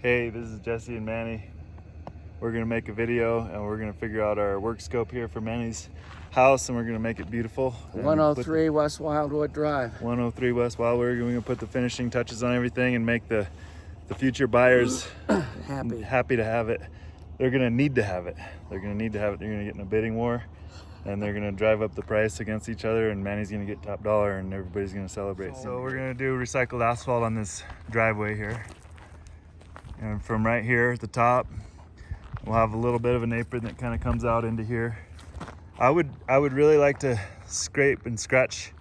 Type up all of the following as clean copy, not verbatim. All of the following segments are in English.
Hey, this is Jesse and Manny. We're gonna make a video and we're gonna figure out our work scope here for Manny's house, and we're gonna make it beautiful. 103 West Wildwood Drive. 103 West Wildwood. We're gonna put the finishing touches on everything and make the future buyers happy to have it. They're gonna need to have it. They're gonna need to have it. They're gonna get in a bidding war, and they're gonna drive up the price against each other, and Manny's gonna get top dollar, and everybody's gonna celebrate. So we're gonna do recycled asphalt on this driveway here. And from right here at the top, we'll have a little bit of an apron that kind of comes out into here. I would really like to scrape and scratch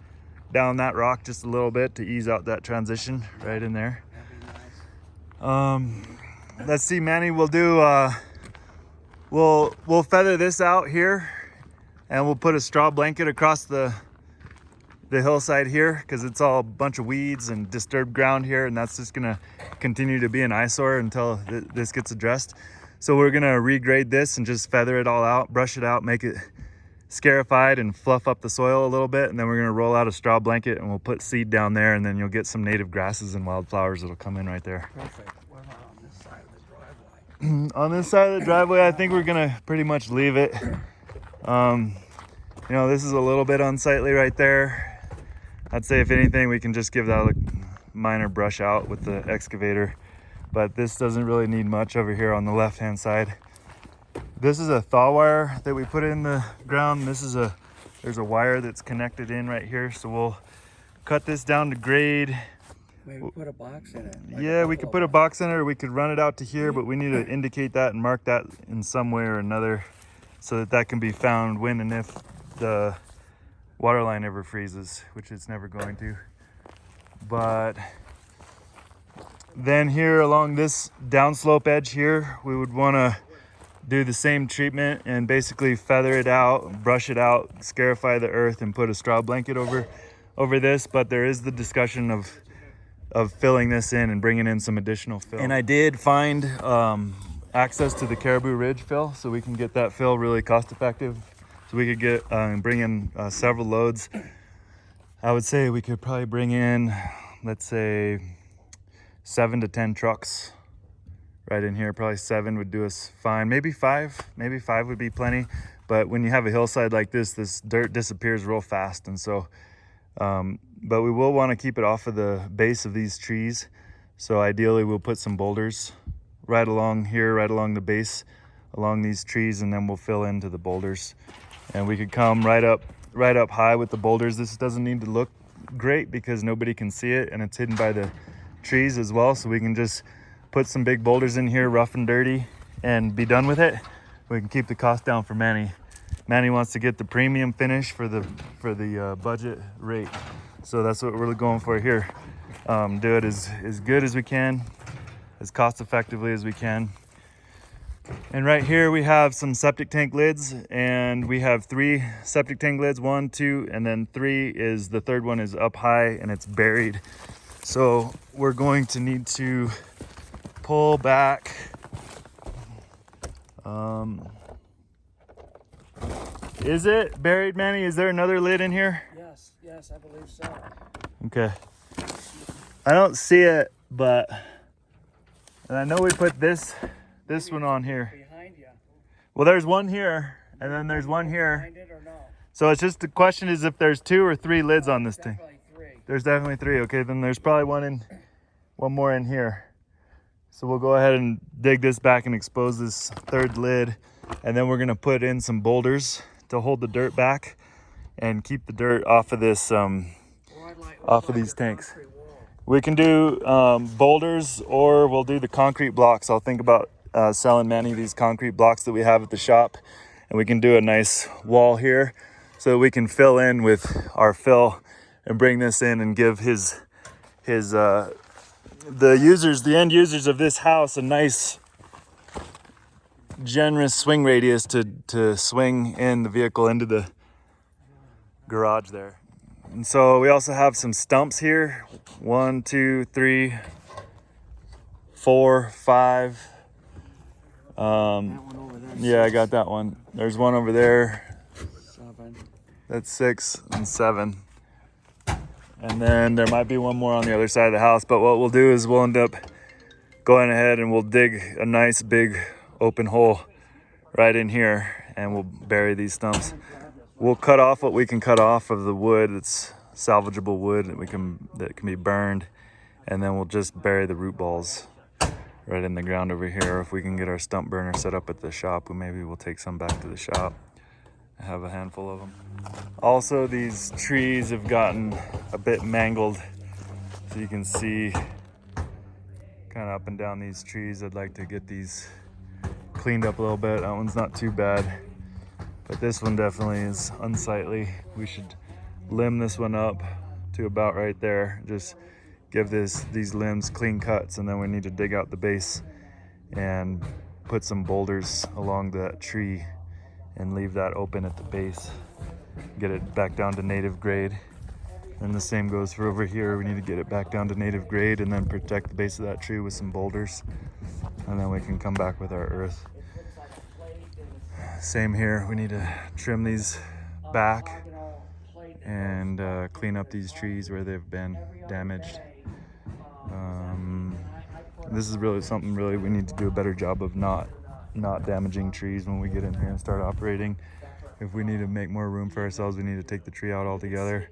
down that rock just a little bit to ease out that transition right in there. That'd be nice. Let's see, Manny, we'll do, we'll feather this out here, and we'll put a straw blanket across the hillside here, because it's all a bunch of weeds and disturbed ground here, and that's just gonna continue to be an eyesore until this gets addressed. So we're gonna regrade this and just feather it all out, brush it out, make it scarified and fluff up the soil a little bit, and then we're gonna roll out a straw blanket and we'll put seed down there, and then you'll get some native grasses and wildflowers that'll come in right there. Perfect. What about on this side of the driveway? On this side of the driveway, I think we're gonna pretty much leave it. You know, this is a little bit unsightly right there. I'd say if anything, we can just give that a minor brush out with the excavator, but this doesn't really need much over here on the left-hand side. This is a thaw wire that we put in the ground. There's a wire that's connected in right here, so we'll cut this down to grade. Maybe put a box in it. Yeah, we could put a box in it, or we could run it out to here, but we need to indicate that and mark that in some way or another so that that can be found when and if the water line ever freezes, which it's never going to. But then here along this downslope edge here, we would want to do the same treatment and basically feather it out, brush it out, scarify the earth, and put a straw blanket over this. But there is the discussion of filling this in and bringing in some additional fill. And I did find access to the Caribou Ridge fill, so we can get that fill really cost effective. So we could get bring in several loads. I would say we could probably bring in, let's say, 7 to 10 trucks right in here. Probably 7 would do us fine. Maybe 5 would be plenty. But when you have a hillside like this dirt disappears real fast. And so, but we will want to keep it off of the base of these trees. So ideally we'll put some boulders right along here, right along the base, along these trees, and then we'll fill into the boulders. And we could come right up high with the boulders. This doesn't need to look great because nobody can see it, and it's hidden by the trees as well. So we can just put some big boulders in here, rough and dirty, and be done with it. We can keep the cost down for Manny. Manny wants to get the premium finish for the budget rate. So that's what we're going for here. Do it as good as we can, as cost effectively as we can. And right here we have some septic tank lids, and we have 3 septic tank lids, 1, 2, and then 3 is the third one is up high and it's buried. So we're going to need to pull back. Is it buried, Manny? Is there another lid in here? Yes, I believe so. Okay. I don't see it, but, and I know we put this one on here. Behind you. Well, there's one here, and then there's one here. Behind it or no? So it's just the question is if there's 2 or 3 lids on this thing. Definitely 3. There's definitely 3. Okay, then there's probably one more in here. So we'll go ahead and dig this back and expose this 3rd lid, and then we're gonna put in some boulders to hold the dirt back and keep the dirt off of this off of these tanks. We can do boulders, or we'll do the concrete blocks. I'll think about selling Manny these concrete blocks that we have at the shop, and we can do a nice wall here so that we can fill in with our fill and bring this in and give the end users of this house a nice generous swing radius to swing in the vehicle into the garage there. And so we also have some stumps here. 1, 2, 3, 4, 5. That one over there. Yeah, I got that one. There's one over there. 7. That's 6 and 7. And then there might be one more on the other side of the house. But what we'll do is we'll end up going ahead and we'll dig a nice big open hole right in here and we'll bury these stumps. We'll cut off what we can cut off of the wood. It's salvageable wood that can be burned, and then we'll just bury the root balls right in the ground over here. If we can get our stump burner set up at the shop, maybe we'll take some back to the shop. I have a handful of them. Also, these trees have gotten a bit mangled, so you can see kind of up and down these trees. I'd like to get these cleaned up a little bit. That one's not too bad, but this one definitely is unsightly. We should limb this one up to about right there. Just give these limbs clean cuts, and then we need to dig out the base and put some boulders along that tree and leave that open at the base. Get it back down to native grade. And the same goes for over here. We need to get it back down to native grade and then protect the base of that tree with some boulders. And then we can come back with our earth. Same here, we need to trim these back and clean up these trees where they've been damaged. This is really something we need to do a better job of not damaging trees when we get in here and start operating. If we need to make more room for ourselves, we need to take the tree out altogether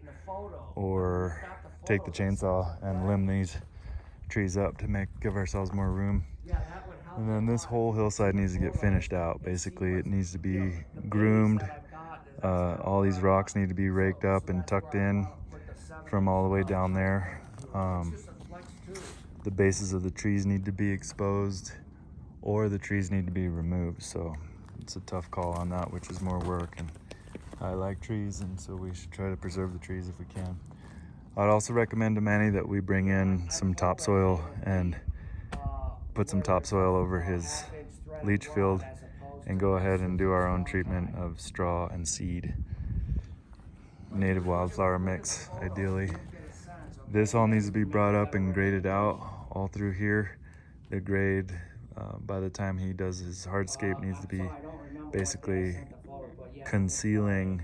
or take the chainsaw and limb these trees up to give ourselves more room. And then this whole hillside needs to get finished out. Basically, it needs to be groomed. All these rocks need to be raked up and tucked in from all the way down there. The bases of the trees need to be exposed, or the trees need to be removed. So it's a tough call on that, which is more work. And I like trees, and so we should try to preserve the trees if we can. I'd also recommend to Manny that we bring in some topsoil and put some topsoil over his leach field and go ahead and do our own treatment of straw and seed. Native wildflower mix, ideally. This all needs to be brought up and graded out all through here. The grade, by the time he does his hardscape, needs to be basically concealing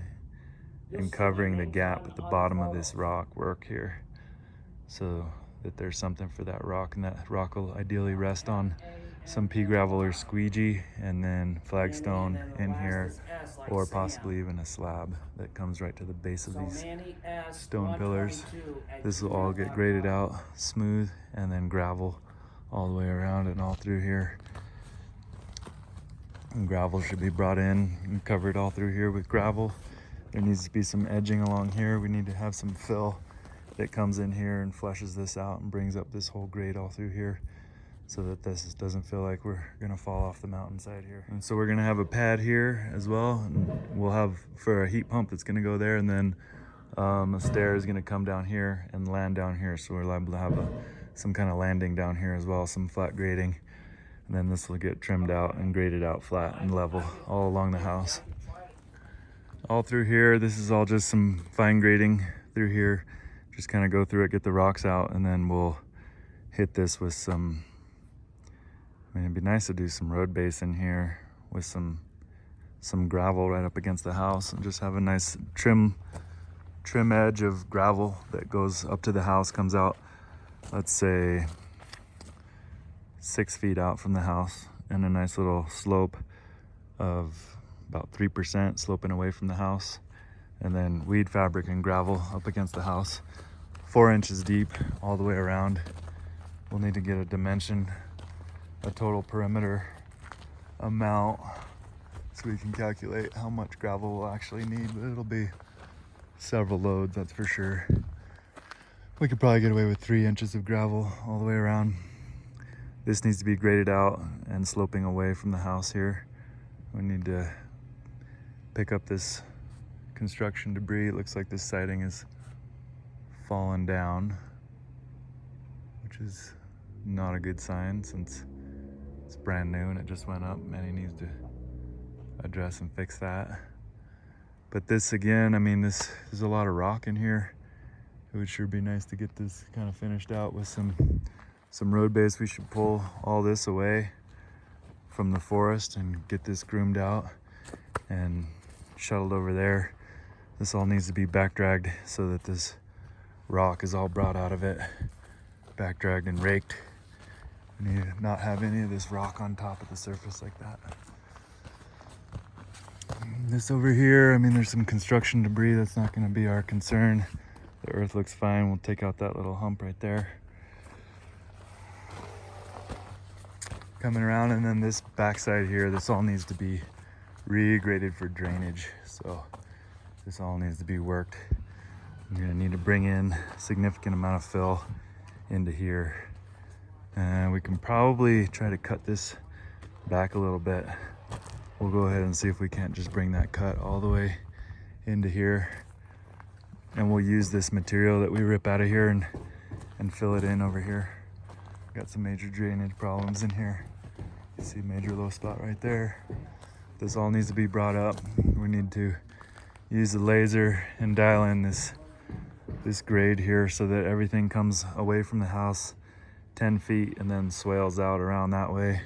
and covering the gap at the bottom of this rock work here, so that there's something for that rock, and that rock will ideally rest on some pea gravel or squeegee, and then flagstone in here, or possibly even a slab that comes right to the base of these stone pillars. This will all get graded out smooth, and then gravel all the way around and all through here. And gravel should be brought in and covered all through here with gravel. There needs to be some edging along here. We need to have some fill that comes in here and fleshes this out and brings up this whole grade all through here, so that this doesn't feel like we're gonna fall off the mountainside here. And so we're gonna have a pad here as well, and we'll have for a heat pump that's gonna go there, and then a stair is gonna come down here and land down here, so we're liable to have some kind of landing down here as well, some flat grading. And then this will get trimmed out and graded out flat and level all along the house. All through here, this is all just some fine grading through here. Just kind of go through it, get the rocks out, and then we'll hit this with some, it'd be nice to do some road base in here with some gravel right up against the house, and just have a nice trim edge of gravel that goes up to the house, comes out, let's say 6 feet out from the house, and a nice little slope of about 3% sloping away from the house, and then weed fabric and gravel up against the house, 4 inches deep all the way around. We'll need to get a dimension, a total perimeter amount, so we can calculate how much gravel we'll actually need, but it'll be several loads, that's for sure. We could probably get away with 3 inches of gravel all the way around. This needs to be graded out and sloping away from the house here. We need to pick up this construction debris. It looks like this siding is fallen down, which is not a good sign since it's brand new and it just went up. Manny needs to address and fix that. But this again, I mean, there's a lot of rock in here. It would sure be nice to get this kind of finished out with some road base. We should pull all this away from the forest and get this groomed out and shuttled over there. This all needs to be back dragged so that this rock is all brought out of it, back dragged and raked, We need to not have any of this rock on top of the surface like that. This over here, I mean, there's some construction debris. That's not going to be our concern. The earth looks fine. We'll take out that little hump right there. Coming around, and then this backside here, this all needs to be regraded for drainage. So this all needs to be worked. I'm going to need to bring in a significant amount of fill into here. And we can probably try to cut this back a little bit. We'll go ahead and see if we can't just bring that cut all the way into here. And we'll use this material that we rip out of here and fill it in over here. Got some major drainage problems in here. You see major low spot right there. This all needs to be brought up. We need to use the laser and dial in this grade here so that everything comes away from the house 10 feet and then swales out around that way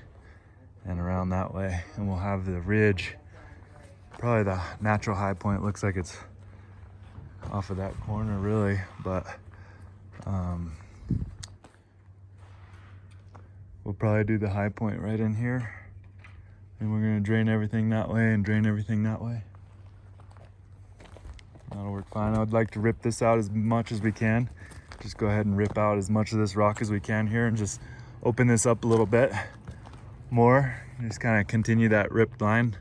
and around that way. And we'll have the ridge, probably the natural high point. Looks like it's off of that corner really, but we'll probably do the high point right in here, and we're going to drain everything that way and drain everything that way. That'll work fine. I would like to rip this out as much as we can. Just go ahead and rip out as much of this rock as we can here and just open this up a little bit more. Just kind of continue that ripped line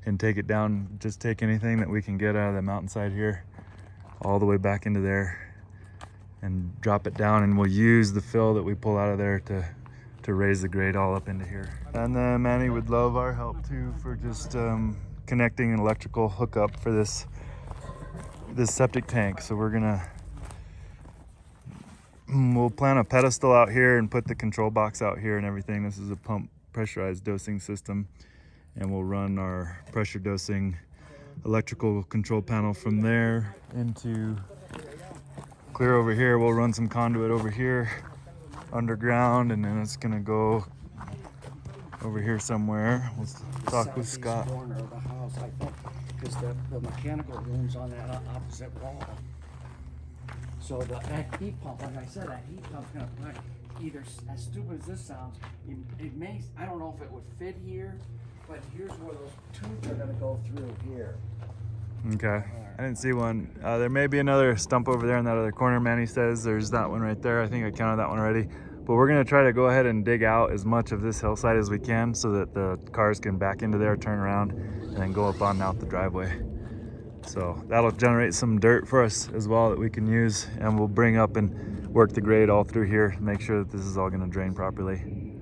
and take it down. Just take anything that we can get out of the mountainside here all the way back into there and drop it down, and we'll use the fill that we pull out of there to raise the grade all up into here. And then Manny would love our help too for just connecting an electrical hookup for this septic tank. So we'll plant a pedestal out here and put the control box out here and everything. This is a pump pressurized dosing system, and we'll run our pressure dosing electrical control panel from there into clear over here. We'll run some conduit over here underground, and then it's gonna go over here somewhere. We'll talk with Scott. Corner of the house, I think, because the mechanical room's on that opposite wall. So that heat pump, like I said, that heat pump's gonna put either, as stupid as this sounds, it may, I don't know if it would fit here, but here's where those tubes are gonna go through here. Okay, I didn't see one. There may be another stump over there in that other corner. Manny says there's that one right there. I think I counted that one already. But we're gonna try to go ahead and dig out as much of this hillside as we can so that the cars can back into there, turn around, and then go up on out the driveway. So that'll generate some dirt for us as well that we can use, and we'll bring up and work the grade all through here to make sure that this is all gonna drain properly.